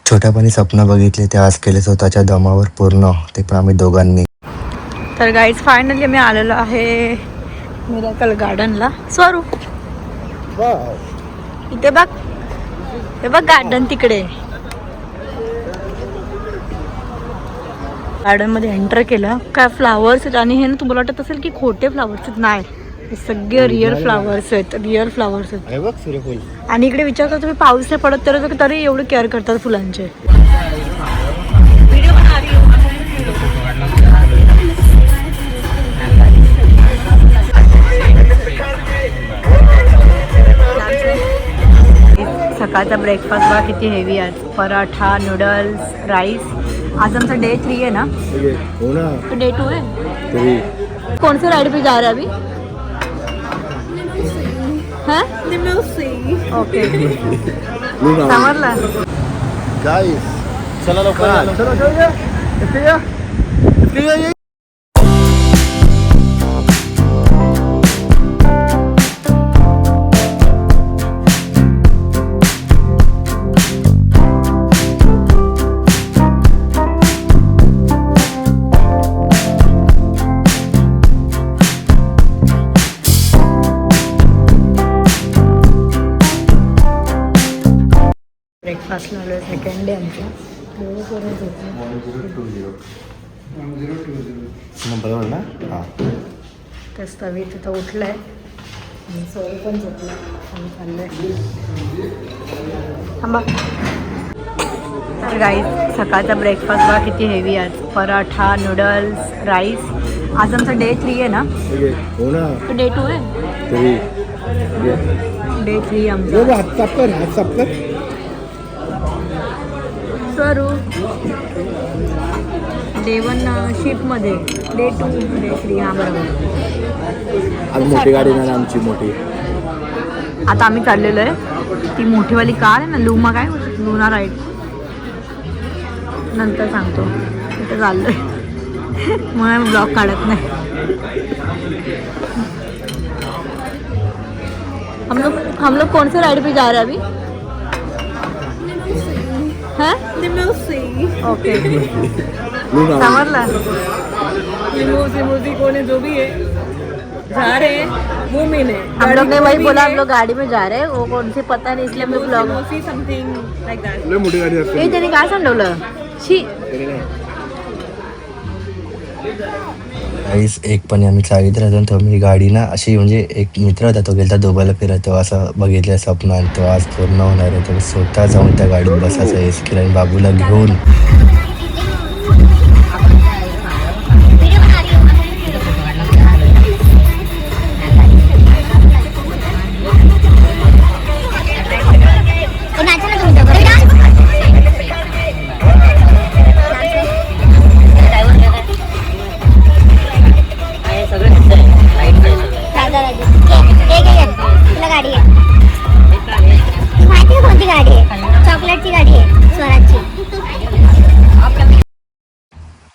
छोट्यापणी स्वप्न बघितले ते आज केले स्वतःच्या दमावर पूर्ण, ते पण आम्ही दोघांनी. तर गाईज फायनली मी आलेलो आहे मिराकल गार्डनला. स्वरूप इथे बघ, हे बघ गार्डन तिकडे. गार्डन मध्ये एंटर केलं, काय फ्लावर्स आहेत आणि हे ना तुम्हाला वाटत असेल की खोटे फ्लावर्स आहेत, नाही, हे सगळे रिअल फ्लावर्स आहेत, रिअल फ्लावर्स आहेत. आणि इकडे विचार करतो तुम्ही पाऊस नाही पडत तरी एवढे केअर करतात फुलांचे. सकाळचा ब्रेकफास्ट बघा किती हेवी आहे. Paratha, noodles, rice. आज आमचा डे 3 है ना, तो डे 2 है. कौन से राइड पे जा रहे हैं अभी? हाँ? ओके, समझला. गाइस चला लवकर, चलो ब्रेकफास्टला आलो. सेकंड डे आमचा. बरोबर ना. हां, तेच तवी तिथं उठलंय आणि सोय पण झोपलं आणि खाल्लंय. थांबा. तर गाईस सकाळचा ब्रेकफास्ट बघा किती हेवी आहे. Paratha, noodles, rice. आज आमचा डे 3 है ना, तो डे 2 है. डे 3 आमचा. स्वरूप डे 1 शिपमध्ये, डे 2 डे 3. हा बरोबर. आज मोठी गाडी ना आमची मोठी. आता आम्ही चाललेलो आहे, ती मोठीवाली कार आहे ना, लुमा, काय बोलतो, लुना राईड, नंतर सांगतो. तिथे चाललोय म्हणून ब्लॉग काढत नाही. हम लोग कौन से राइड पे जा रहे हैं अभी? हाँ? ओके, समझला. लिमोजी कौन है, जो भी है जा रहे हैं वो मैंने. हम लोग ने वही बोला, हम लोग गाड़ी में जा रहे हैं, वो कौन सी पता नहीं, इसलिए हम लोग ब्लॉग समथिंग लाइक दैट. लय मोठी गाडी असते. ए त्याने काय सांडवलं शी. गाईस एक पण आम्ही चालत राहतो, तो मी गाडी ना अशी, म्हणजे एक मित्र होता, तो गेलता दुबईला फिरत, तो असं बघितलं स्वप्न आणि तो आज पूर्ण होणार आहे. तो स्वतः जाऊन त्या गाडीत बसायचं एसकीला आणि बाबूला घेऊन.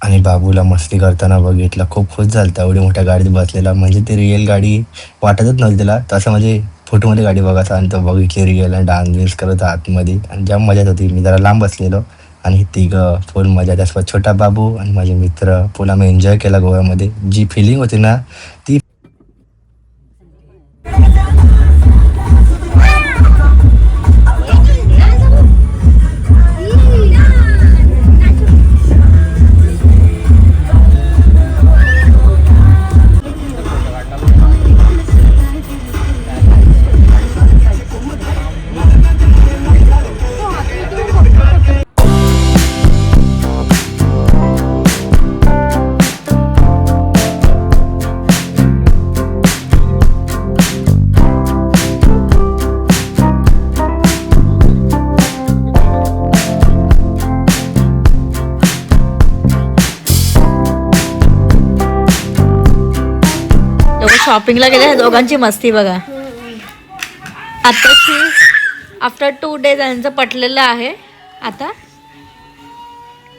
आणि बाबूला मस्ती करताना बघितलं, खूप खुश झालता एवढी मोठ्या गाडीत बसलेला. म्हणजे ती रिअल गाडी वाटतच नव्हती त्याला, तसं म्हणजे फोटोमध्ये गाडी बघायचा आणि तो बघितली रिअल आणि डान्स करत आतमध्ये. आणि जाम मजा होती. मी जरा लांब बसलेलो आणि तिघं फुल मजा. त्यासोबत छोटा बाबू आणि माझे मित्र, फुल आम्ही एन्जॉय केला गोव्यामध्ये. जी फिलिंग होती ना ती. शॉपिंगला गेले, दोघांची मस्ती बघा. आताची आफ्टर 2 days यांचं पटलेलं आहे. आता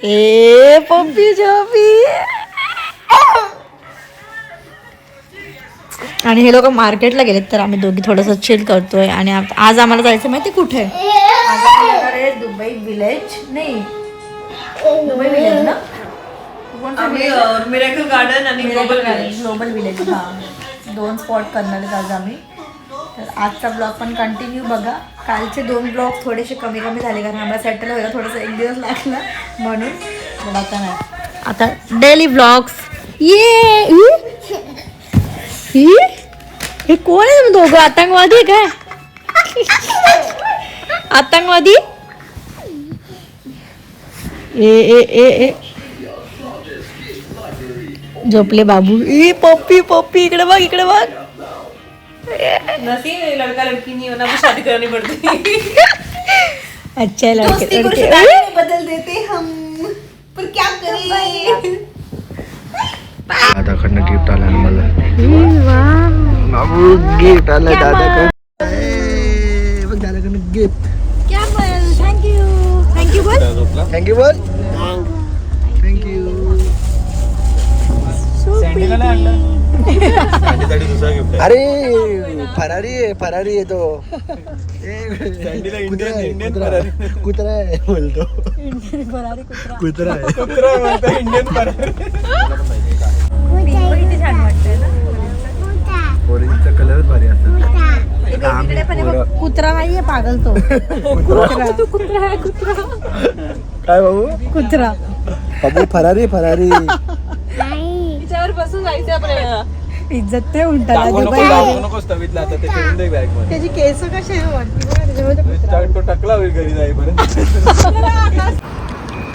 ए पप्पी जॉबी आणि हे लोक मार्केटला गेलेत तर आम्ही दोघी थोडंसं चिल करतोय. आणि आज आम्हाला जायचं माहिती कुठे? आज आम्ही येणार आहे दुबई विलेज. नाही, दुबई विलेज ना, मिरेकल गार्डन आणि ग्लोबल विलेज. हां, 2 स्पॉट करणार आहेत आज आम्ही. तर आजचा ब्लॉग पण कंटिन्यू बघा. कालचे 2 ब्लॉग थोडेसे कमी झाले कारण आम्हाला सेटल व्हायला थोडंसं 1 दिवस लागला म्हणून. पण आता नाही, आता डेली ब्लॉग्स. हे कोण आहे तुम्ही दोघं? आतंकवादी काय? आतंकवादी? ए झोपले बाबू. पप्पी पप्पी इकडे बघ, इकडे बघ. नसीब लड़का लड़की नहीं होना, शादी करनी पड़ती. अच्छा लड़के बदल देते हम, पर क्या करें. दादाकडनं गिफ्ट आलं मला. बाबू गिफ्ट आलं दादाकडं. बघ दादाकडनं गिफ्ट. क्या बोल? थँक्यू बोल. थँक्यू बोल. थँक्यू. अरे फरारी आहे तो. कुत्रा आहे बोलतो. कुत्रा आहे. ओरेंजचा कलरच भारी असतात. कुत्रा नाहीये पागल तो. कुत्रा आहे कुत्रा. काय बाबू? कुत्रा बाबू फरारी. तिच्यावर बसून जायचं आपल्याला. इज्जत ते उंटाला. त्याची केस कशी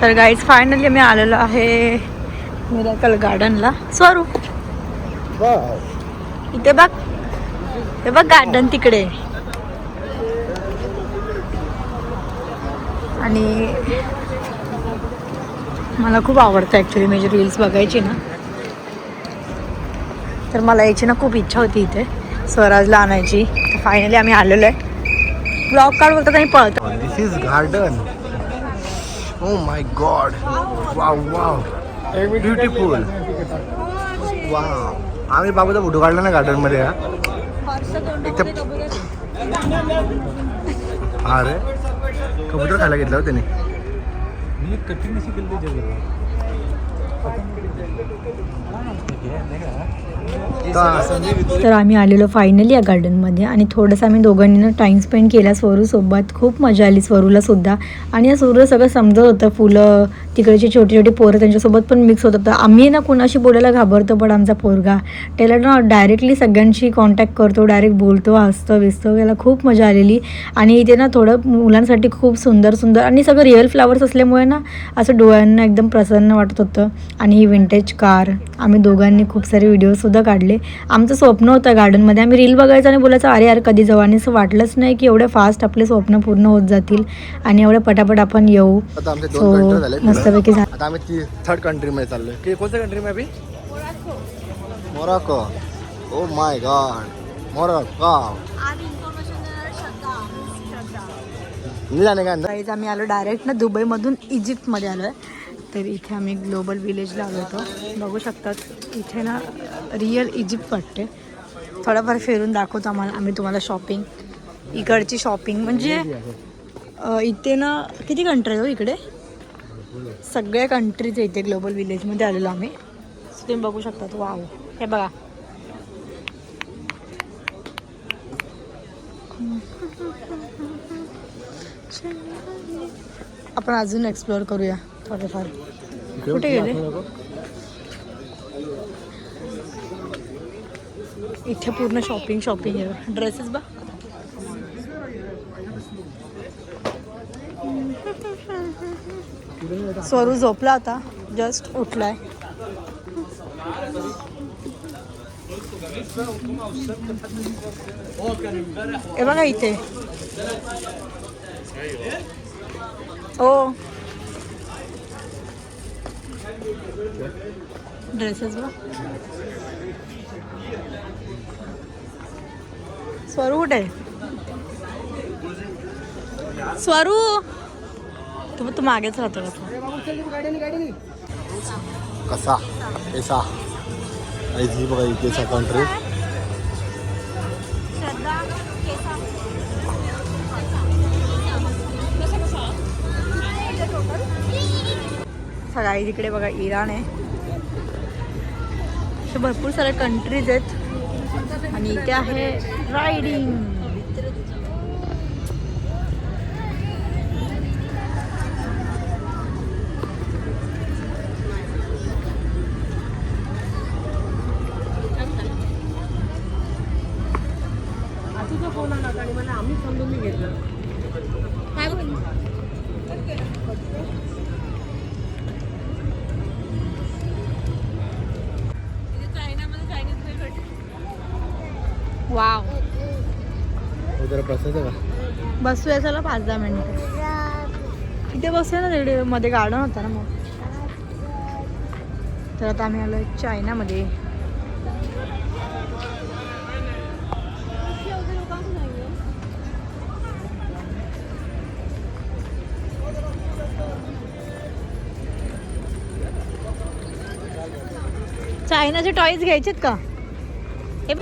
तर गाईज फायनली मी आलेलो आहे मिरेकल गार्डनला. स्वरू इथे बघ, हे बघ गार्डन तिकडे. आणि मला खूप आवडतं ॲक्च्युली मी जे रील्स बघायची ना, तर मला यायची ना खूप इच्छा होती इथे स्वराजला आणायची. तर फायनली आम्ही आलेलो आहे. ब्लॉग काढ बोलतात आणि पळतो. This is garden. Oh my god. Wow beautiful. Wow. आम्ही बाबूचा फोटो काढला ना गार्डन मध्ये. एकदम. अरे कबूतर खायला घेतला हो त्याने. तर आम्ही आलेलो फायनली या गार्डनमध्ये. आणि थोडंसं आम्ही दोघांनी टाईम स्पेंड केला स्वरूसोबत. खूप मजा आली स्वरूला सुद्धा. आणि या स्वरूला सगळं समजत होतं. फुलं तिकडचे छोटे छोटे पोरं त्यांच्यासोबत पण मिक्स होत होतं. आम्ही ना कुणाशी बोलायला घाबरतो, पण आमचा पोरगा त्याला ना डायरेक्टली सगळ्यांशी कॉन्टॅक्ट करतो, डायरेक्ट बोलतो, हसतो विसतो. याला खूप मजा आलेली. आणि इथे ना थोडं मुलांसाठी खूप सुंदर आणि सगळं रिअल फ्लावर्स असल्यामुळे ना असं डोळ्यांना एकदम प्रसन्न वाटत होतं. आणि ही विंटेज कार आम्ही दोघांनी खूप सारे व्हिडिओसुद्धा काढले. आमचं स्वप्न होतं गार्डनमध्ये. आम्ही रील बघायचं आणि बोलायचं अरे यार कधी जाऊ. आणि असं वाटलंच नाही की एवढ्या फास्ट आपले स्वप्न पूर्ण होत जातील आणि एवढ्या पटापट आपण येऊ. सो मस्तपैकी झालं. आता आम्ही 3rd कंट्री मध्ये चाललोय. की कोणत्या कंट्री मध्ये अभि? मोरॉको. ओ माय गॉड. मोरॉको. नाही जाणे का? गाईज आम्ही आलो डायरेक्ट ना दुबईमधून इजिप्तमध्ये आलो आहे. तर इथे आम्ही ग्लोबल विलेजला आलो होतो. बघू शकतात इथे ना रिअल इजिप्त वाटते. थोडाफार फिरून दाखवतो आम्ही तुम्हाला शॉपिंग. इकडची शॉपिंग म्हणजे इथे ना किती कंट्री आहे इकडे? सगळ्या कंट्रीज इथे ग्लोबल विलेजमध्ये आलेलो आम्ही. सो तुम्ही बघू शकतात. वाव, हे बघा. आपण अजून एक्सप्लोअर करूया थोडेफार. कुठे गेले? इथे पूर्ण शॉपिंग आहे. ड्रेसेस बघ. स्वरू झोपला होता, जस्ट उठलाय. हे बघा इथे. ओ ड्रेसेस बघ. स्वरू कुठे? स्वरू तू मागेच राहतो कसा ऐसा. ही बघा इथेचा कंट्री. सगळी इकडे बघा इराण आहे. अशा भरपूर साऱ्या कंट्रीज आहेत आणि इथे आहे रायडिंग. फोन आला आणि मला आम्ही समजून मी घेतलं. वाव. जरा बसायचं का? बसूया चला 5-10 मिनिटं. इथे बसूया ना, तिकडे मध्ये गार्डन होता ना मग. तर आता आम्ही आलो चायनामध्ये. चायनाचे टॉयज घ्यायचेत का? हे